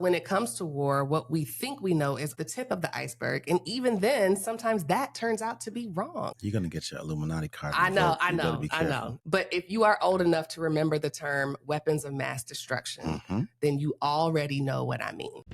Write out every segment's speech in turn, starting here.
When it comes to war, what we think we know is the tip of the iceberg. And even then, sometimes that turns out to be wrong. You're going to get your Illuminati card. I know. I know. But if you are old enough to remember the term weapons of mass destruction, then you already know what I mean.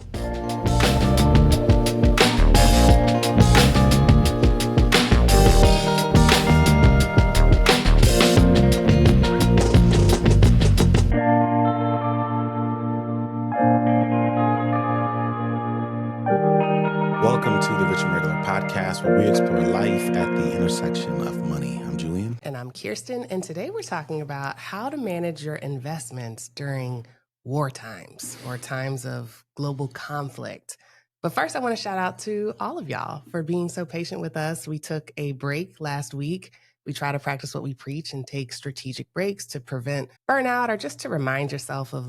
Welcome to the Rich and Regular podcast, where we explore life at the intersection of money. I'm Julian. And I'm Kirsten. And today we're talking about how to manage your investments during war times or times of global conflict. But first, I want to shout out to all of y'all for being so patient with us. We took a break last week. We try to practice what we preach and take strategic breaks to prevent burnout or just to remind yourself of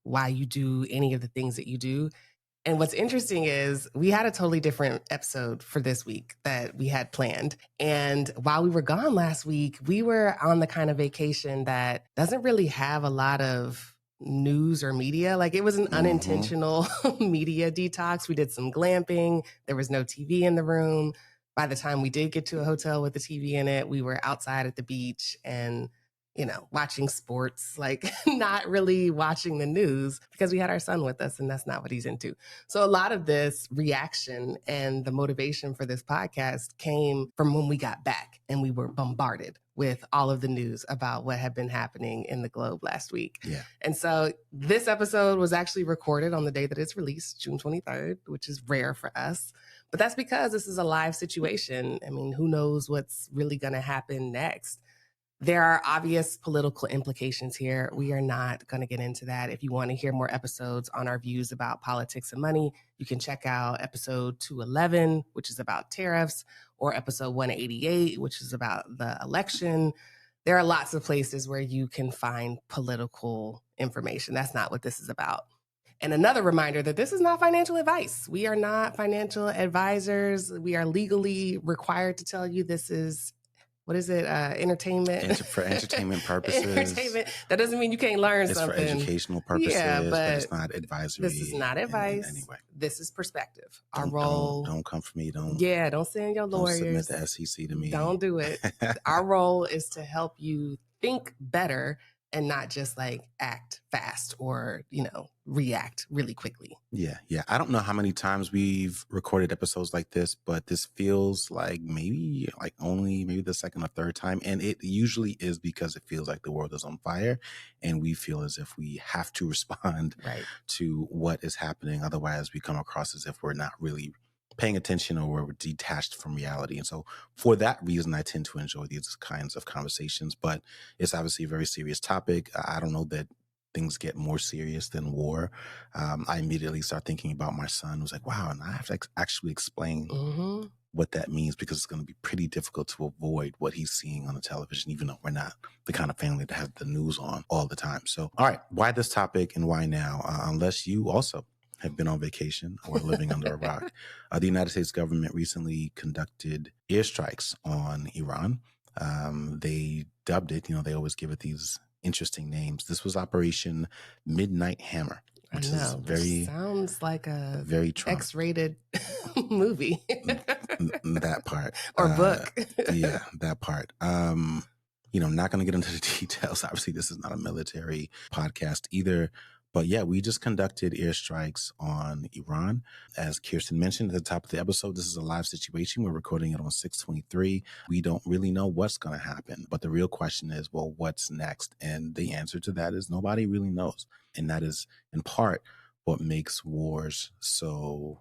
why you do any of the things that you do. And what's interesting is we had a totally different episode for this week that we had planned. And while we were gone last week, we were on the kind of vacation that doesn't really have a lot of news or media. It was an unintentional media detox. We did some glamping. There was no TV in the room. By the time we did get to a hotel with a TV in it, we were outside at the beach and watching sports, not really watching the news because we had our son with us and that's not what he's into. So a lot of this reaction and the motivation for this podcast came from when we got back and we were bombarded with all of the news about what had been happening in the globe last week. Yeah. And so this episode was actually recorded on the day that it's released, June 23rd, which is rare for us. But that's because this is a live situation. I mean, who knows what's really going to happen next? There are obvious political implications here. We are not going to get into that. If you want to hear more episodes on our views about politics and money, you can check out episode 211, which is about tariffs, or episode 188, which is about the election. There are lots of places where you can find political information. That's not what this is about. And another reminder that this is not financial advice. We are not financial advisors. We are legally required to tell you this is entertainment. For entertainment purposes. Entertainment. That doesn't mean you can't learn something. It's for educational purposes, but it's not advisory. This is not advice. Anyway. This is perspective. Our role. Don't come for me. Don't send your lawyers. Don't submit the SEC to me. Don't do it. Our role is to help you think better and not just act fast or, react really quickly. Yeah. I don't know how many times we've recorded episodes like this, but this feels like maybe the second or third time. And it usually is because it feels like the world is on fire and we feel as if we have to respond to what is happening. Otherwise, we come across as if we're not really paying attention or we're detached from reality. And so for that reason, I tend to enjoy these kinds of conversations, but it's obviously a very serious topic. I don't know that things get more serious than war. I immediately start thinking about my son who's like, wow, and I have to actually explain what that means because it's going to be pretty difficult to avoid what he's seeing on the television, even though we're not the kind of family that has the news on all the time. So, all right, why this topic and why now? Unless you also have been on vacation or living under a rock. The United States government recently conducted airstrikes on Iran. They dubbed it, they always give it these interesting names. This was Operation Midnight Hammer, which is sounds like a very Trump. X-rated movie. That part. Or book. Yeah, that part. Not going to get into the details. Obviously, this is not a military podcast either. But yeah, we just conducted airstrikes on Iran. As Kirsten mentioned at the top of the episode, this is a live situation. We're recording it on 6/23. We don't really know what's going to happen. But the real question is, well, what's next? And the answer to that is nobody really knows. And that is in part what makes wars so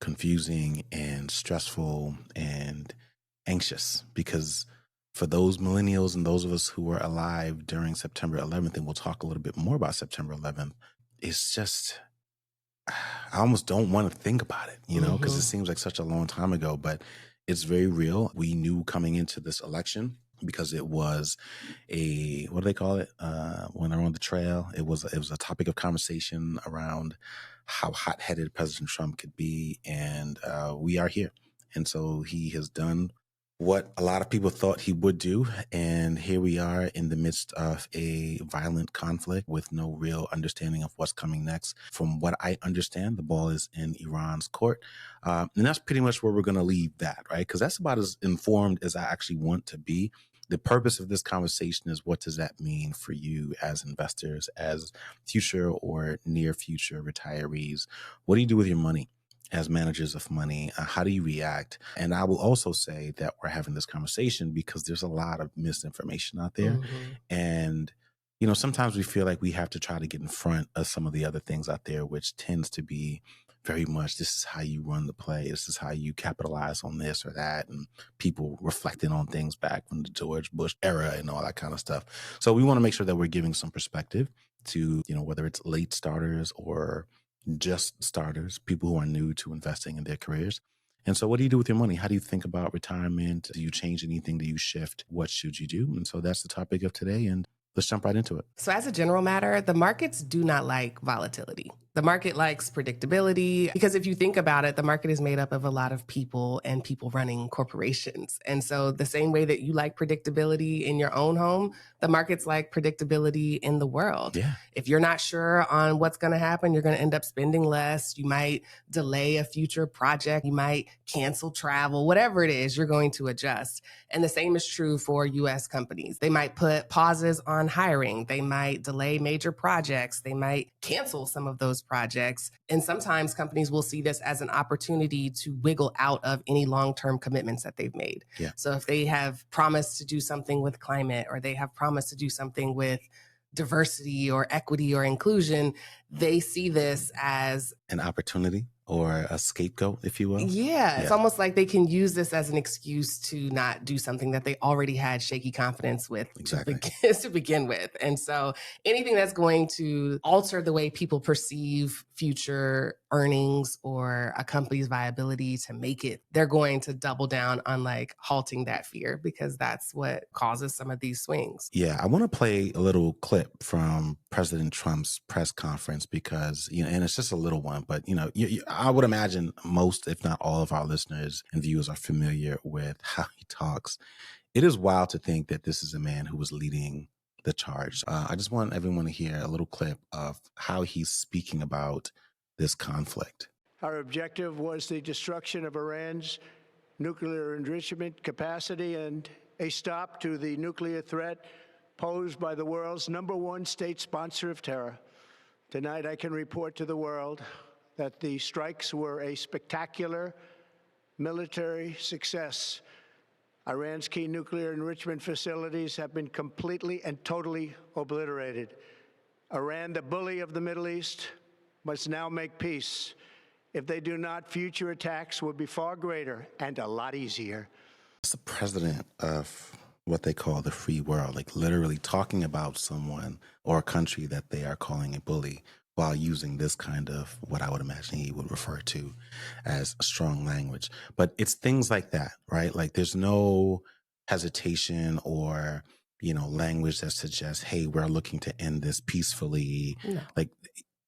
confusing and stressful and anxious, because for those millennials and those of us who were alive during September 11th, and we'll talk a little bit more about September 11th, it's just, I almost don't want to think about it, because it seems like such a long time ago, but it's very real. We knew coming into this election because it was what do they call it? When they're on the trail, it was a topic of conversation around how hot-headed President Trump could be. And we are here. And so he has done what a lot of people thought he would do. And here we are in the midst of a violent conflict with no real understanding of what's coming next. From what I understand, the ball is in Iran's court. And that's pretty much where we're going to leave that, right? Because that's about as informed as I actually want to be. The purpose of this conversation is, what does that mean for you as investors, as future or near future retirees? What do you do with your money? As managers of money, how do you react? And I will also say that we're having this conversation because there's a lot of misinformation out there. Hmm. And, sometimes we feel like we have to try to get in front of some of the other things out there, which tends to be very much, this is how you run the play. This is how you capitalize on this or that. And people reflecting on things back from the George Bush era and all that kind of stuff. So we want to make sure that we're giving some perspective to, whether it's late starters or just starters, people who are new to investing in their careers. And so what do you do with your money? How do you think about retirement? Do you change anything? Do you shift? What should you do? And so that's the topic of today. And let's jump right into it. So, as a general matter, the markets do not like volatility. The market likes predictability because if you think about it, the market is made up of a lot of people and people running corporations. And so, the same way that you like predictability in your own home, the markets like predictability in the world. Yeah. If you're not sure on what's going to happen, you're going to end up spending less. You might delay a future project. You might cancel travel, whatever it is, you're going to adjust. And the same is true for US companies. They might put pauses on hiring. They might delay major projects. They might cancel some of those projects. And sometimes companies will see this as an opportunity to wiggle out of any long-term commitments that they've made. Yeah. So if they have promised to do something with climate, or they have promised to do something with diversity or equity or inclusion, they see this as an opportunity or a scapegoat, if you will. Yeah, it's almost like they can use this as an excuse to not do something that they already had shaky confidence with Exactly. to begin with. And so anything that's going to alter the way people perceive future earnings or a company's viability to make it, they're going to double down on like halting that fear, because that's what causes some of these swings. Yeah, I want to play a little clip from President Trump's press conference because, and it's just a little one, but, I would imagine most, if not all of our listeners and viewers are familiar with how he talks. It is wild to think that this is a man who was leading the charge. I just want everyone to hear a little clip of how he's speaking about this conflict. Our objective was the destruction of Iran's nuclear enrichment capacity and a stop to the nuclear threat posed by the world's #1 state sponsor of terror. Tonight, I can report to the world that the strikes were a spectacular military success. Iran's key nuclear enrichment facilities have been completely and totally obliterated. Iran, the bully of the Middle East, must now make peace. If they do not, future attacks will be far greater and a lot easier. It's the president of what they call the free world, like literally talking about someone or a country that they are calling a bully while using this kind of what I would imagine he would refer to as strong language. But it's things like that, right? Like there's no hesitation or, language that suggests, hey, we're looking to end this peacefully. No. Like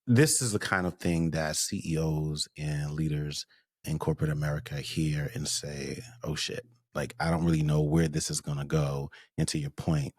this is the kind of thing that CEOs and leaders in corporate America hear and say, oh shit, like I don't really know where this is going to go. And to your point,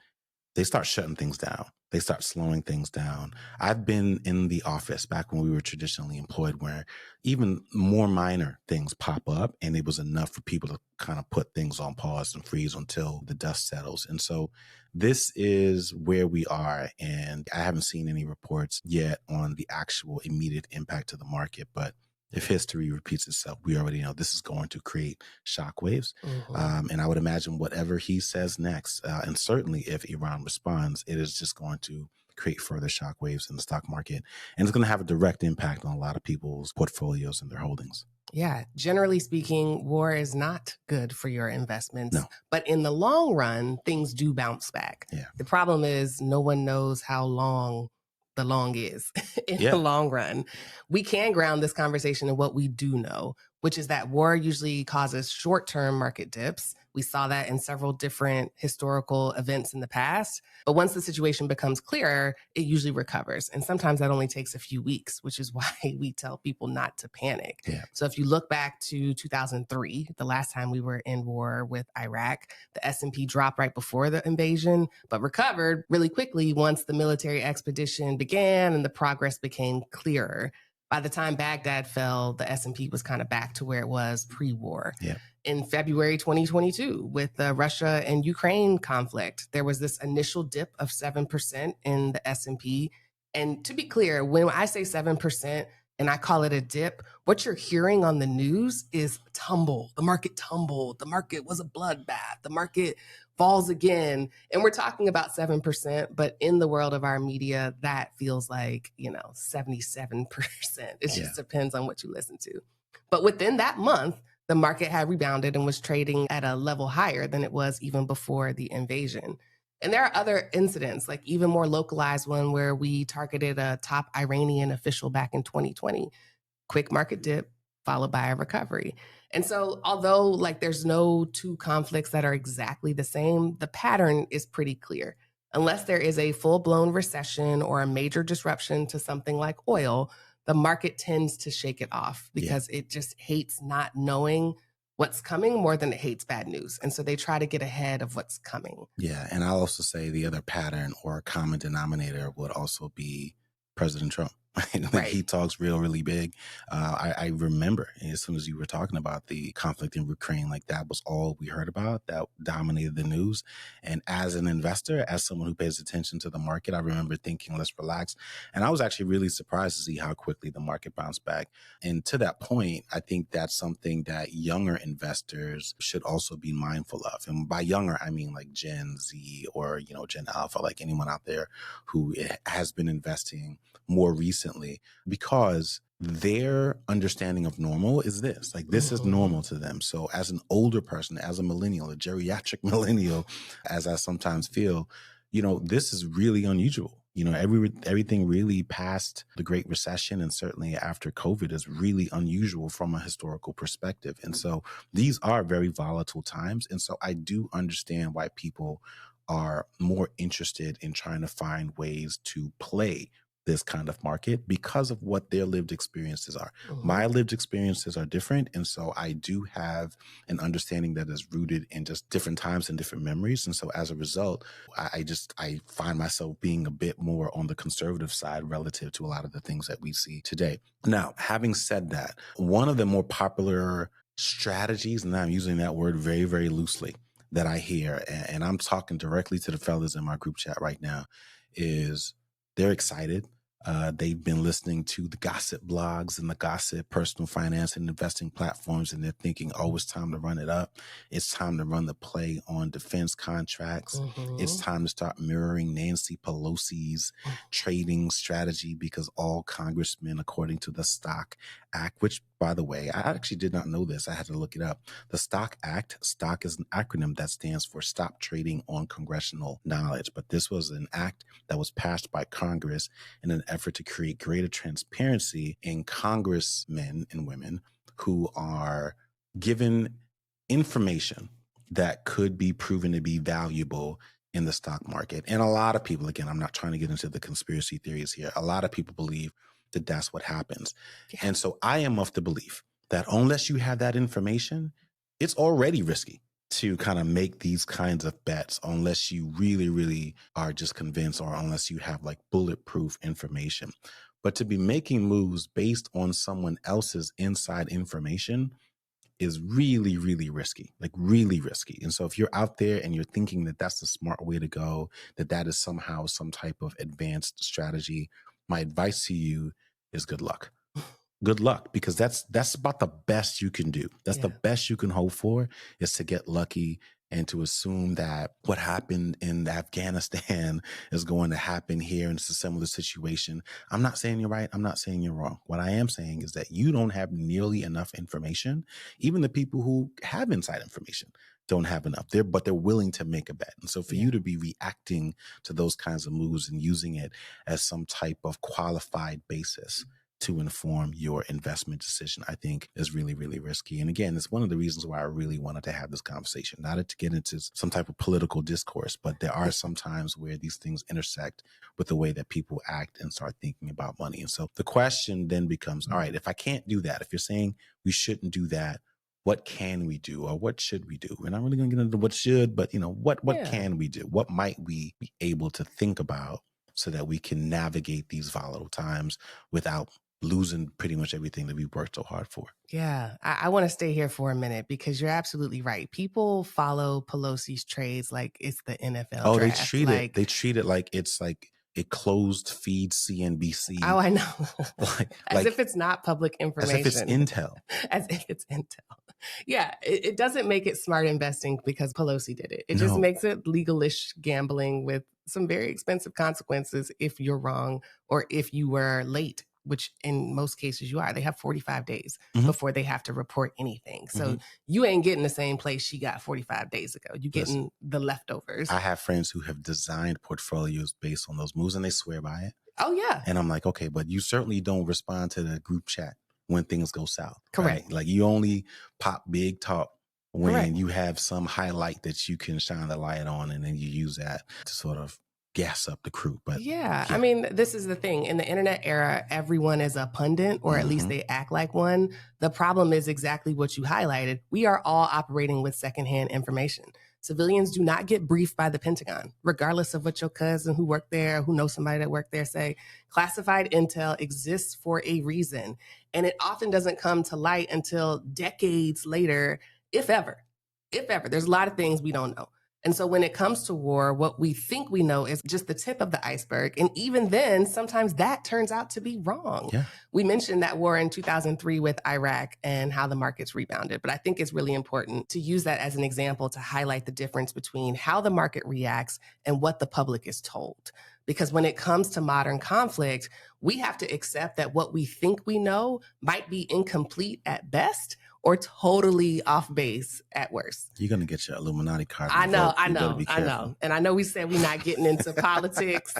they start shutting things down. They start slowing things down. I've been in the office back when we were traditionally employed where even more minor things pop up and it was enough for people to kind of put things on pause and freeze until the dust settles. And so this is where we are. And I haven't seen any reports yet on the actual immediate impact to the market, but if history repeats itself, we already know this is going to create shockwaves. Mhm. And I would imagine whatever he says next, and certainly if Iran responds, it is just going to create further shockwaves in the stock market. And it's going to have a direct impact on a lot of people's portfolios and their holdings. Yeah, generally speaking, war is not good for your investments. No. But in the long run, things do bounce back. Yeah. The problem is no one knows how long the long is in the long run. We can ground this conversation in what we do know, which is that war usually causes short-term market dips, We saw that in several different historical events in the past. But once the situation becomes clearer, it usually recovers. And sometimes that only takes a few weeks, which is why we tell people not to panic. Yeah. So if you look back to 2003, the last time we were in war with Iraq, the S&P dropped right before the invasion, but recovered really quickly once the military expedition began and the progress became clearer. By the time Baghdad fell, the S&P was kind of back to where it was pre-war. Yeah. In February 2022, with the Russia and Ukraine conflict, there was this initial dip of 7% in the S&P. And to be clear, when I say 7% and I call it a dip, what you're hearing on the news is tumble. The market tumbled. The market was a bloodbath. The market falls again. And we're talking about 7%, but in the world of our media, that feels like, 77%. It just depends on what you listen to. But within that month, the market had rebounded and was trading at a level higher than it was even before the invasion. And there are other incidents, like even more localized one where we targeted a top Iranian official back in 2020. Quick market dip, followed by a recovery. And so although like there's no two conflicts that are exactly the same, the pattern is pretty clear. Unless there is a full-blown recession or a major disruption to something like oil, the market tends to shake it off because it just hates not knowing what's coming more than it hates bad news. And so they try to get ahead of what's coming. Yeah. And I'll also say the other pattern or common denominator would also be President Trump. Right. He talks really big. I remember as soon as you were talking about the conflict in Ukraine, like that was all we heard about, that dominated the news. And as an investor, as someone who pays attention to the market, I remember thinking, let's relax. And I was actually really surprised to see how quickly the market bounced back. And to that point, I think that's something that younger investors should also be mindful of. And by younger, I mean like Gen Z or, Gen Alpha, like anyone out there who has been investing more recently, because their understanding of normal is this, like this is normal to them. So as an older person, as a millennial, a geriatric millennial, as I sometimes feel, this is really unusual. Everything really past the Great Recession and certainly after COVID is really unusual from a historical perspective. And so these are very volatile times. And so I do understand why people are more interested in trying to find ways to play this kind of market because of what their lived experiences are. My lived experiences are different. And so I do have an understanding that is rooted in just different times and different memories. And so as a result, I find myself being a bit more on the conservative side relative to a lot of the things that we see today. Now, having said that, one of the more popular strategies, and I'm using that word very, very loosely, that I hear, and I'm talking directly to the fellas in my group chat right now, is they're excited. They've been listening to the gossip blogs and the gossip personal finance and investing platforms, and they're thinking, oh, it's time to run it up. It's time to run the play on defense contracts. It's time to start mirroring Nancy Pelosi's trading strategy because all congressmen, according to the Stock Act, which, by the way, I actually did not know this. I had to look it up. The Stock Act, stock is an acronym that stands for Stop Trading on Congressional Knowledge. But this was an act that was passed by Congress in an effort to create greater transparency in congressmen and women who are given information that could be proven to be valuable in the stock market. And a lot of people, again, I'm not trying to get into the conspiracy theories here. A lot of people believe that that's what happens. Yeah. And so I am of the belief that unless you have that information, it's already risky to kind of make these kinds of bets unless you really, really are just convinced or unless you have like bulletproof information. But to be making moves based on someone else's inside information is really, really risky, like really risky. And so if you're out there and you're thinking that that's the smart way to go, that is somehow some type of advanced strategy, my advice to you is good luck. Good luck, because that's about the best you can do. That's the best you can hope for, is to get lucky and to assume that what happened in Afghanistan is going to happen here and it's a similar situation. I'm not saying you're right. I'm not saying you're wrong. What I am saying is that you don't have nearly enough information. Even the people who have inside information don't have enough there, but they're willing to make a bet. And so for you to be reacting to those kinds of moves and using it as some type of qualified basis to inform your investment decision, I think is really, really risky. And again, it's one of the reasons why I really wanted to have this conversation, not to get into some type of political discourse, but there are some times where these things intersect with the way that people act and start thinking about money. And so the question then becomes, all right, if I can't do that, if you're saying we shouldn't do that, what can we do or what should we do? We're not really going to get into what should, but what can we do? What might we be able to think about so that we can navigate these volatile times without losing pretty much everything that we worked so hard for? Yeah, I want to stay here for a minute because you're absolutely right. People follow Pelosi's trades like it's the NFL Oh, draft. Like, they treat it like it's like a closed feed CNBC, oh, I know. As if like it's not public as if it's information. intel. As if it's intel. Yeah, it doesn't make it smart investing because Pelosi did it. It just No. makes it legalish gambling with some very expensive consequences if you're wrong or if you were late, which in most cases you are. They have 45 days before they have to report anything. So you ain't getting the same place she got 45 days ago. You getting the leftovers. I have friends who have designed portfolios based on those moves and they swear by it. Oh, yeah. And I'm like, okay, but you certainly don't respond to the group chat when things go south. Correct. Right? Like you only pop big talk when Correct. you have some highlight that you can shine the light on, and then you use that to sort of gas up the crew. But yeah, I mean, this is the thing. In the internet era, everyone is a pundit, or at least they act like one. The problem is exactly what you highlighted. We are all operating with secondhand information. Civilians do not get briefed by the Pentagon, regardless of what your cousin who worked there, who knows somebody that worked there say. Classified intel exists for a reason, and it often doesn't come to light until decades later, if ever. If ever. There's a lot of things we don't know. And so when it comes to war, what we think we know is just the tip of the iceberg. And even then, sometimes that turns out to be wrong. Yeah. We mentioned that war in 2003 with Iraq and how the markets rebounded. But I think it's really important to use that as an example to highlight the difference between how the market reacts and what the public is told. Because when it comes to modern conflict, we have to accept that what we think we know might be incomplete at best or totally off base at worst. You're going to get your Illuminati card. I know. Careful. And I know we said we're not getting into politics,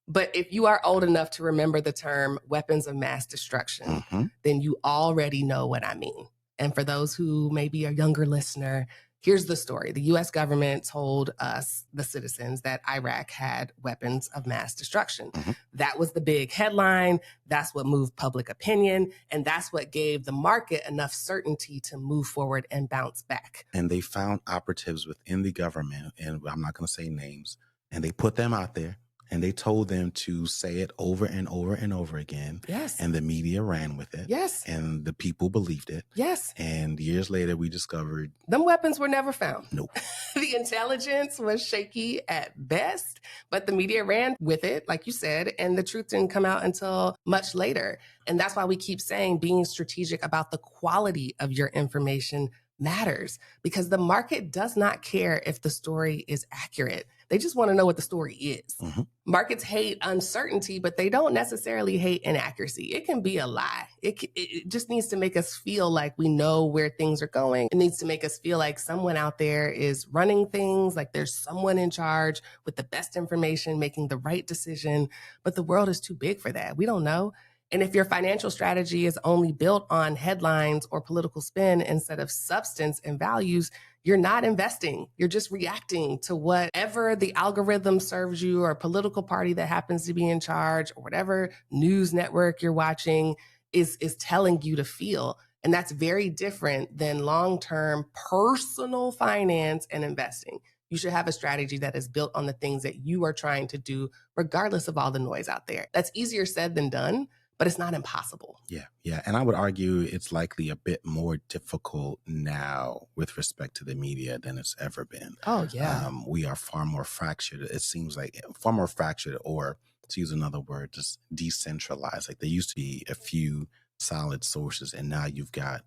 but if you are old enough to remember the term weapons of mass destruction, then you already know what I mean. And for those who may be a younger listener, here's the story. The U.S. government told us, the citizens, that Iraq had weapons of mass destruction. That was the big headline. That's what moved public opinion. And that's what gave the market enough certainty to move forward and bounce back. And they found operatives within the government, and I'm not going to say names, and they put them out there. And they told them to say it over and over and over again. Yes. And the media ran with it. Yes. And the people believed it. Yes. And years later, we discovered them weapons were never found. Nope. The intelligence was shaky at best, but the media ran with it, like you said, and the truth didn't come out until much later. And that's why we keep saying being strategic about the quality of your information matters, because the market does not care if the story is accurate. They just want to know what the story is. Markets hate uncertainty, but they don't necessarily hate inaccuracy. It can be a lie. It just needs to make us feel like we know where things are going. It needs to make us feel like someone out there is running things, like there's someone in charge with the best information, making the right decision. But the world is too big for that. We don't know. And if your financial strategy is only built on headlines or political spin instead of substance and values, you're not investing. You're just reacting to whatever the algorithm serves you, or political party that happens to be in charge, or whatever news network you're watching is telling you to feel. And that's very different than long-term personal finance and investing. You should have a strategy that is built on the things that you are trying to do, regardless of all the noise out there. That's easier said than done, but it's not impossible. Yeah. And I would argue it's likely a bit more difficult now with respect to the media than it's ever been. Oh, yeah. We are far more fractured. It seems like far more fractured, or to use another word, just decentralized. Like there used to be a few solid sources, and now you've got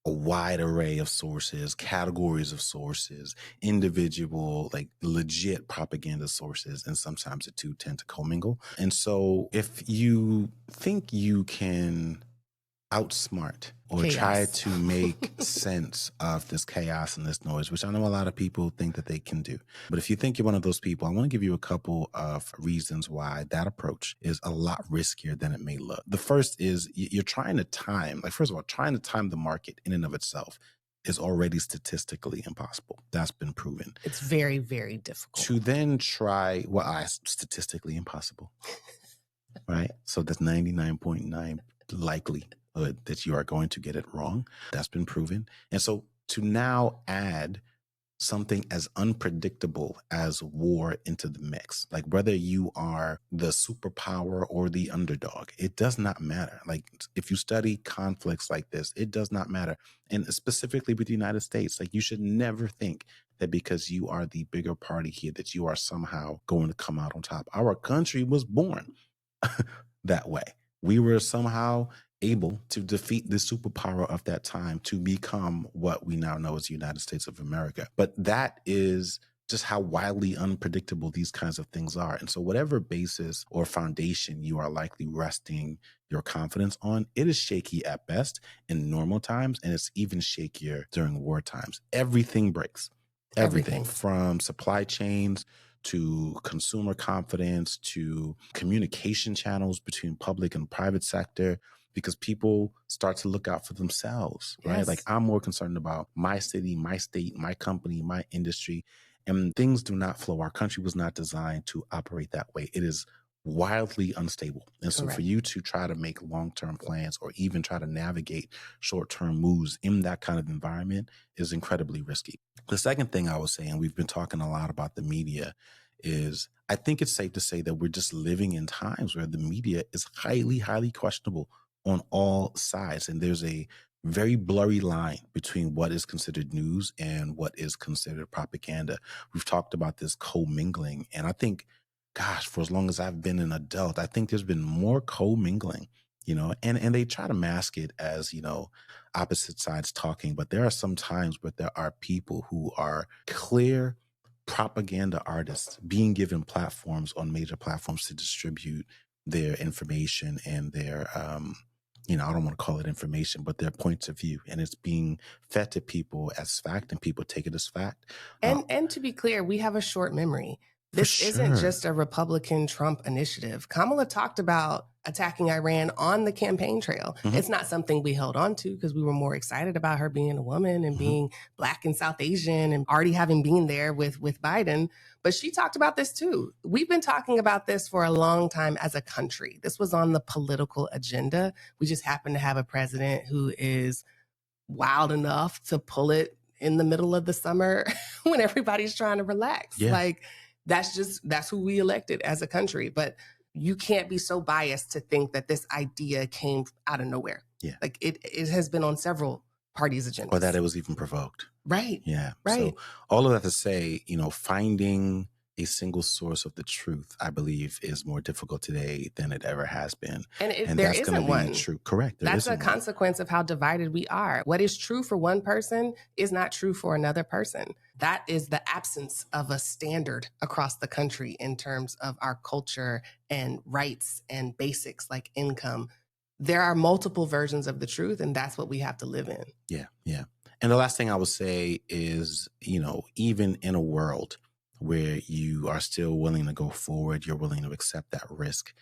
a wide array of sources, categories of sources, individual, like legit propaganda sources, and sometimes the two tend to commingle. And so if you think you can outsmart or try Chaos. to make sense of this chaos and this noise, which I know a lot of people think that they can do. But if you think you're one of those people, I want to give you a couple of reasons why that approach is a lot riskier than it may look. The first is you're trying to time, like, first of all, trying to time the market in and of itself is already statistically impossible. That's been proven. It's very, very difficult. To then try, statistically impossible, right? So that's 99.9 likely that you are going to get it wrong. That's been proven. And so to now add something as unpredictable as war into the mix, like whether you are the superpower or the underdog, it does not matter. Like if you study conflicts like this, it does not matter. And specifically with the United States, like you should never think that because you are the bigger party here, that you are somehow going to come out on top. Our country was born that way. We were somehow able to defeat the superpower of that time to become what we now know as the United States of America. But that is just how wildly unpredictable these kinds of things are. And so whatever basis or foundation you are likely resting your confidence on, it is shaky at best in normal times, and it's even shakier during war times. Everything breaks. Everything from supply chains to consumer confidence to communication channels between public and private sector, because people start to look out for themselves, right? Yes. Like I'm more concerned about my city, my state, my company, my industry, and things do not flow. Our country was not designed to operate that way. It is wildly unstable. And so for you to try to make long-term plans or even try to navigate short-term moves in that kind of environment is incredibly risky. The second thing I was saying, we've been talking a lot about the media, is I think it's safe to say that we're just living in times where the media is highly, highly questionable on all sides. And there's a very blurry line between what is considered news and what is considered propaganda. We've talked about this commingling. And I think, gosh, for as long as I've been an adult, I think there's been more commingling, and they try to mask it as, opposite sides talking. But there are some times where there are people who are clear propaganda artists being given platforms on major platforms to distribute their information and their, I don't want to call it information, but their points of view. And it's being fed to people as fact, and people take it as fact. And to be clear, we have a short memory. This isn't just a Republican Trump initiative. Kamala talked about attacking Iran on the campaign trail. Mm-hmm. It's not something we held on to because we were more excited about her being a woman and being Black and South Asian and already having been there with Biden. But she talked about this too. We've been talking about this for a long time as a country. This was on the political agenda. We just happen to have a president who is wild enough to pull it in the middle of the summer when everybody's trying to relax. Yeah. Like that's who we elected as a country. But you can't be so biased to think that this idea came out of nowhere. Yeah. Like it has been on several parties' agendas. Or that it was even provoked. Right. Yeah. Right. So all of that to say, finding a single source of the truth, I believe, is more difficult today than it ever has been. And there that's isn't gonna one. Be true. Correct. That's a consequence of how divided we are. What is true for one person is not true for another person. That is the absence of a standard across the country in terms of our culture and rights and basics like income. There are multiple versions of the truth, and that's what we have to live in. Yeah. Yeah. And the last thing I would say is, even in a world where you are still willing to go forward, you're willing to accept that risk,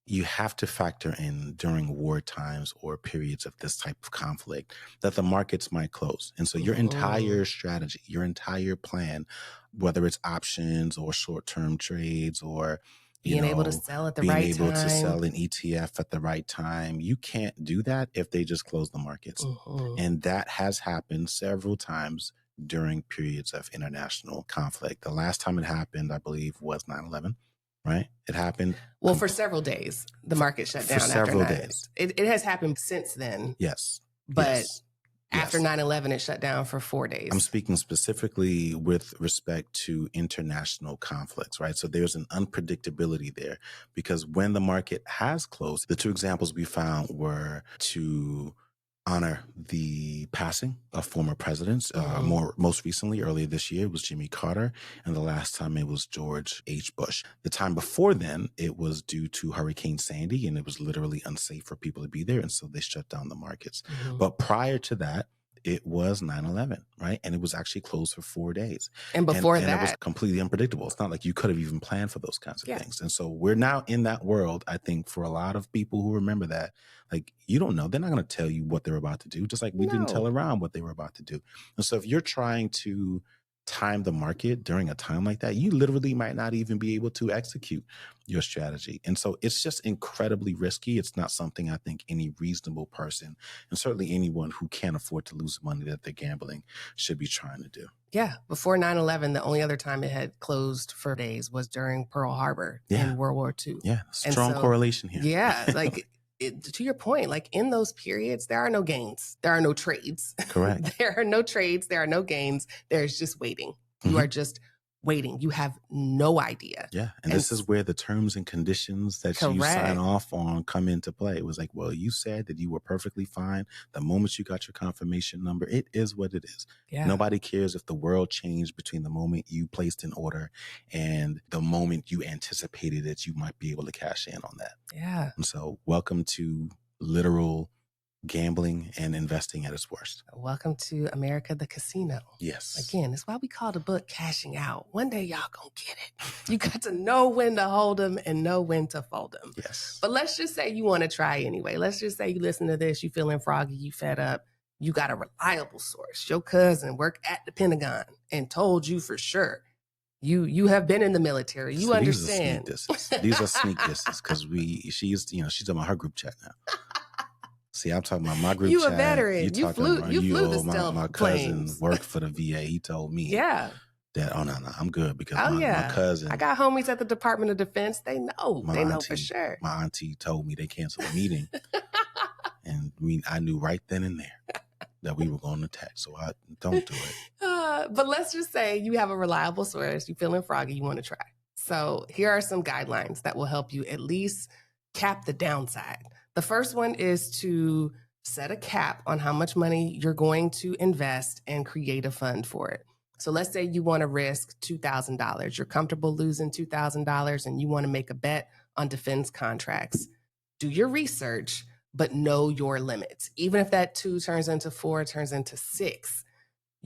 you have to factor in during war times or periods of this type of conflict that the markets might close. And so your entire strategy, your entire plan, whether it's options or short-term trades or being able to sell at the right time, being able to sell an ETF at the right time, you can't do that if they just close the markets. And that has happened several times during periods of international conflict. The last time it happened, I believe, was 9/11. Right? It happened. Well, for several days, the market shut down. For several days. It has happened since then. Yes. But after 9/11, it shut down for 4 days. I'm speaking specifically with respect to international conflicts, right? So there's an unpredictability there because when the market has closed, the two examples we found were to honor the passing of former presidents. Mhm. Most recently, earlier this year, it was Jimmy Carter, and the last time it was George H. Bush. The time before then, it was due to Hurricane Sandy, and it was literally unsafe for people to be there, and so they shut down the markets. Mhm. But prior to that, it was 9/11, right? And it was actually closed for 4 days. And And before it was that, completely unpredictable. It's not like you could have even planned for those kinds of yeah, things. And so we're now in that world, I think, for a lot of people who remember that. Like, you don't know. They're not going to tell you what they're about to do, just like we didn't tell no. Iran what they were about to do. And so if you're trying to time the market during a time like that, you literally might not even be able to execute your strategy. And so it's just incredibly risky. It's not something I think any reasonable person, and certainly anyone who can't afford to lose money that they're gambling, should be trying to do. Yeah, before 9/11, the only other time it had closed for days was during Pearl Harbor Yeah. in World War II. Yeah. And Strong so, correlation here. yeah, like to your point, like in those periods, there are no gains, there are no trades. Correct. There are no trades, there are no gains. There's just waiting. You are just waiting. You have no idea. Yeah. And And this is where the terms and conditions that you sign correct. off on come into play. It was like, well, you said that you were perfectly fine the moment you got your confirmation number. It is what it is. Yeah. Nobody cares if the world changed between the moment you placed an order and the moment you anticipated that you might be able to cash in on that. Yeah. And so welcome to literal gambling and investing at its worst. Welcome to America the Casino. Yes. Again, it's why we call the book Cashing Out. One day y'all gonna get it. You got to know when to hold them and know when to fold them. Yes. But let's just say you want to try anyway. Let's just say you listen to this, you feeling froggy, you fed up, you got a reliable source. Your cousin worked at the Pentagon and told you for sure. You have been in the military. You So understand. These are sneak disses because she's on her group chat now. See, I'm talking about my group You chat. a veteran. You flew the my stealth cousin planes. worked for the VA. He told me Yeah. that, oh, no, I'm good because Oh, my yeah. cousin. I got homies at the Department of Defense. They know. They know for sure. My auntie told me they canceled a meeting. And I knew right then and there that we were going to attack. So I don't do it. But let's just say you have a reliable source. You're feeling froggy. You want to try. So here are some guidelines that will help you at least cap the downside. The first one is to set a cap on how much money you're going to invest and create a fund for it. So let's say you want to risk $2,000. You're comfortable losing $2,000 and you want to make a bet on defense contracts. Do your research, but know your limits. Even if that 2 turns into 4, turns into 6,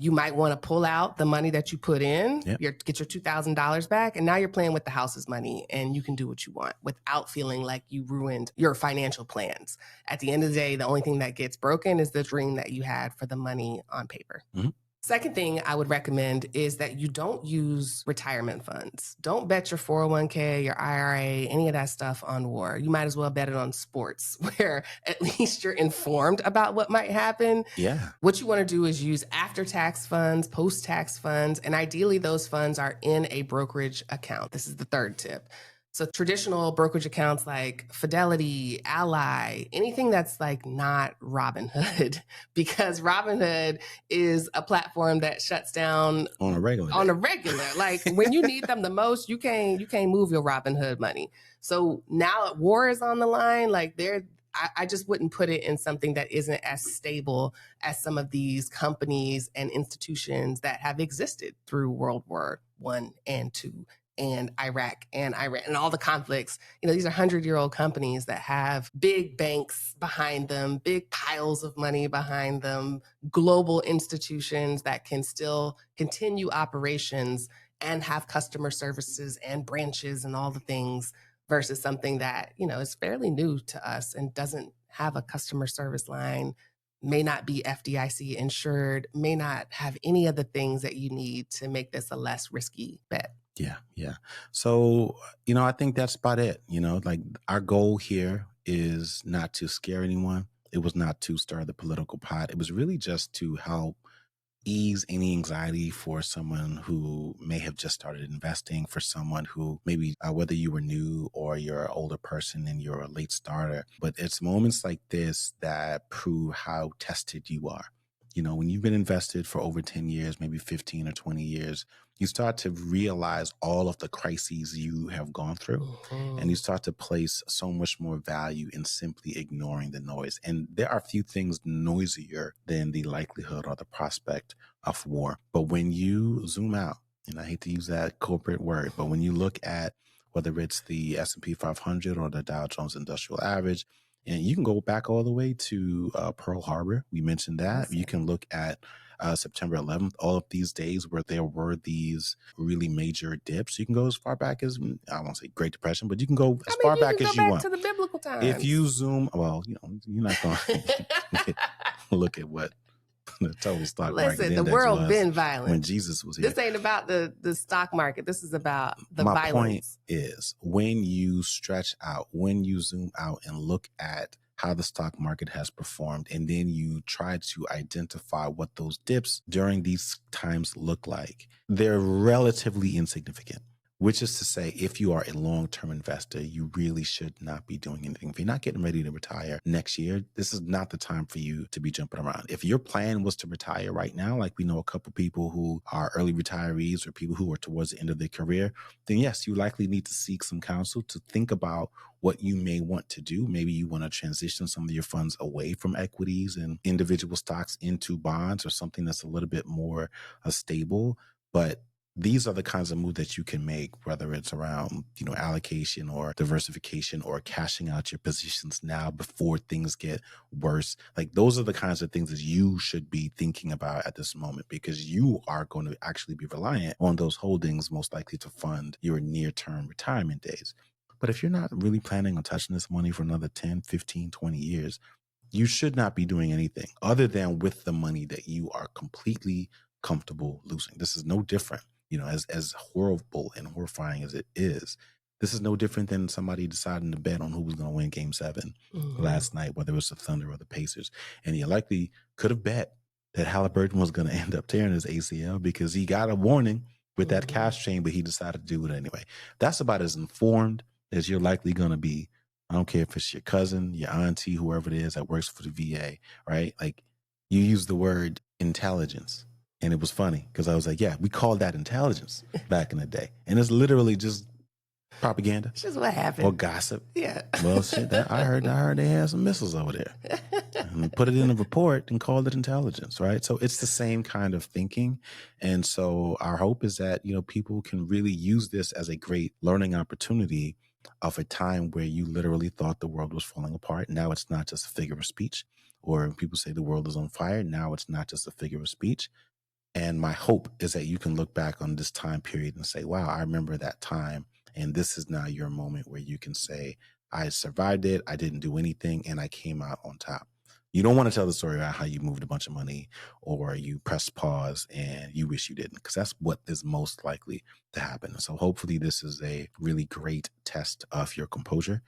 you might want to pull out the money that you put in, get your $2,000 back, and now you're playing with the house's money and you can do what you want without feeling like you ruined your financial plans. At the end of the day, the only thing that gets broken is the dream that you had for the money on paper. Mm-hmm. Second thing I would recommend is that you don't use retirement funds. Don't bet your 401k, your IRA, any of that stuff on war. You might as well bet it on sports, where at least you're informed about what might happen. Yeah. What you want to do is use after-tax funds, post-tax funds, and ideally those funds are in a brokerage account. This is the third tip. So traditional brokerage accounts like Fidelity, Ally, anything that's like not Robinhood, because Robinhood is a platform that shuts down on a regular. Like when you need them the most, you can't move your Robinhood money. So now war is on the line. Like I just wouldn't put it in something that isn't as stable as some of these companies and institutions that have existed through World War I and II. And Iraq and Iran and all the conflicts. These are 100-year-old companies that have big banks behind them, big piles of money behind them, global institutions that can still continue operations and have customer services and branches and all the things, versus something that, is fairly new to us and doesn't have a customer service line, may not be FDIC insured, may not have any of the things that you need to make this a less risky bet. Yeah. So, I think that's about it. Like our goal here is not to scare anyone. It was not to stir the political pot. It was really just to help ease any anxiety for someone who may have just started investing, for someone who maybe whether you were new or you're an older person and you're a late starter. But it's moments like this that prove how tested you are. When you've been invested for over 10 years, maybe 15 or 20 years, you start to realize all of the crises you have gone through. And you start to place so much more value in simply ignoring the noise. And there are few things noisier than the likelihood or the prospect of war. But when you zoom out, and I hate to use that corporate word, but when you look at whether it's the S&P 500 or the Dow Jones Industrial Average, and you can go back all the way to Pearl Harbor. We mentioned that. You can look at September 11th, all of these days where there were these really major dips. You can go as far back as, I won't say Great Depression, but you can go as far back as you want. To the biblical times. If you zoom, well, you're not going to look at what the total stock market index the world was been violent when Jesus was here. This ain't about the stock market. This is about the My violence. point is, when you stretch out, when you zoom out and look at how the stock market has performed, and then you try to identify what those dips during these times look like, they're relatively insignificant. Which is to say, if you are a long-term investor, you really should not be doing anything. If you're not getting ready to retire next year, this is not the time for you to be jumping around. If your plan was to retire right now, like we know a couple people who are early retirees or people who are towards the end of their career, then yes, you likely need to seek some counsel to think about what you may want to do. Maybe you want to transition some of your funds away from equities and individual stocks into bonds or something that's a little bit more stable. But these are the kinds of moves that you can make, whether it's around, allocation or diversification or cashing out your positions now before things get worse. Like, those are the kinds of things that you should be thinking about at this moment, because you are going to actually be reliant on those holdings, most likely to fund your near-term retirement days. But if you're not really planning on touching this money for another 10, 15, 20 years, you should not be doing anything other than with the money that you are completely comfortable losing. This is no different. As horrible and horrifying as it is, this is no different than somebody deciding to bet on who was going to win Game 7 last night, whether it was the Thunder or the Pacers. And he likely could have bet that Halliburton was going to end up tearing his ACL because he got a warning with that cash chain, but he decided to do it anyway. That's about as informed as you're likely going to be. I don't care if it's your cousin, your auntie, whoever it is that works for the VA, right? Like, you use the word intelligence. And it was funny because I was like, yeah, we called that intelligence back in the day. And it's literally just propaganda. It's just what happened. Or gossip. Yeah. Well, shit, I heard they had some missiles over there. And put it in a report and called it intelligence, right? So it's the same kind of thinking. And so our hope is that, people can really use this as a great learning opportunity of a time where you literally thought the world was falling apart. Now it's not just a figure of speech. Or people say the world is on fire. Now it's not just a figure of speech. And my hope is that you can look back on this time period and say, wow, I remember that time. And this is now your moment where you can say, I survived it. I didn't do anything. And I came out on top. You don't want to tell the story about how you moved a bunch of money or you pressed pause and you wish you didn't, because that's what is most likely to happen. So hopefully this is a really great test of your composure.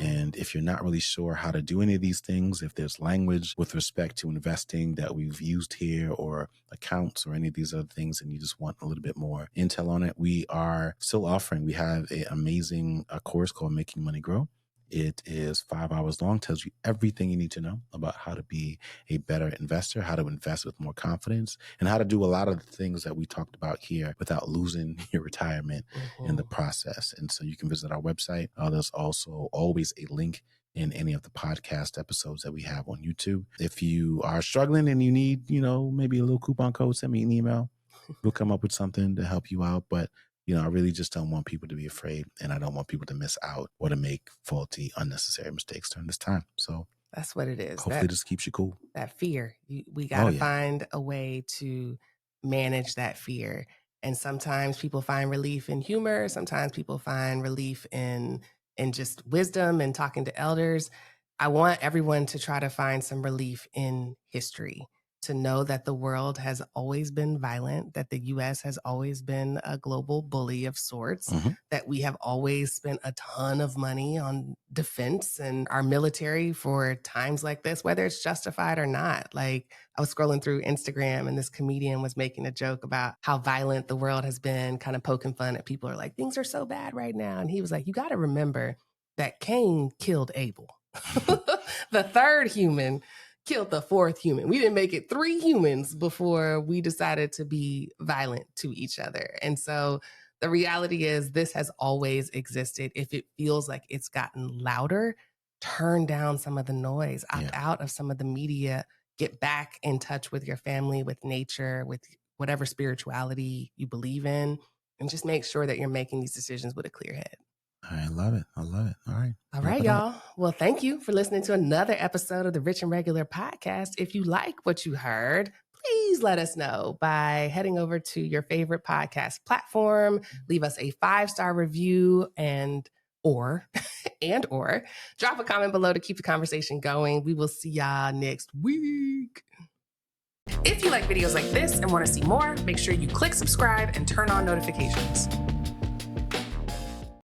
And if you're not really sure how to do any of these things, if there's language with respect to investing that we've used here or accounts or any of these other things, and you just want a little bit more intel on it, we are still offering. We have an amazing course called Making Money Grow. It is 5 hours long, tells you everything you need to know about how to be a better investor, how to invest with more confidence, and how to do a lot of the things that we talked about here without losing your retirement in the process. And so you can visit our website. There's also always a link in any of the podcast episodes that we have on YouTube. If you are struggling and you need, maybe a little coupon code, send me an email. We'll come up with something to help you out. But I really just don't want people to be afraid, and I don't want people to miss out or to make faulty, unnecessary mistakes during this time. So that's what it is. Hopefully this keeps you cool. That fear. We got to find a way to manage that fear. And sometimes people find relief in humor. Sometimes people find relief in just wisdom and talking to elders. I want everyone to try to find some relief in history, to know that the world has always been violent, that the U.S. has always been a global bully of sorts, that we have always spent a ton of money on defense and our military for times like this, whether it's justified or not. Like, I was scrolling through Instagram and this comedian was making a joke about how violent the world has been, kind of poking fun at people who are like, things are so bad right now. And he was like, you got to remember that Cain killed Abel. The third human killed the fourth human. We didn't make it 3 humans before we decided to be violent to each other. And so the reality is this has always existed. If it feels like it's gotten louder, turn down some of the noise, opt out of some of the media, get back in touch with your family, with nature, with whatever spirituality you believe in, and just make sure that you're making these decisions with a clear head. I love it. I love it. All right. All right, y'all. Well, thank you for listening to another episode of the Rich and Regular podcast. If you like what you heard, please let us know by heading over to your favorite podcast platform, leave us a 5-star review and or drop a comment below to keep the conversation going. We will see y'all next week. If you like videos like this and want to see more, make sure you click subscribe and turn on notifications.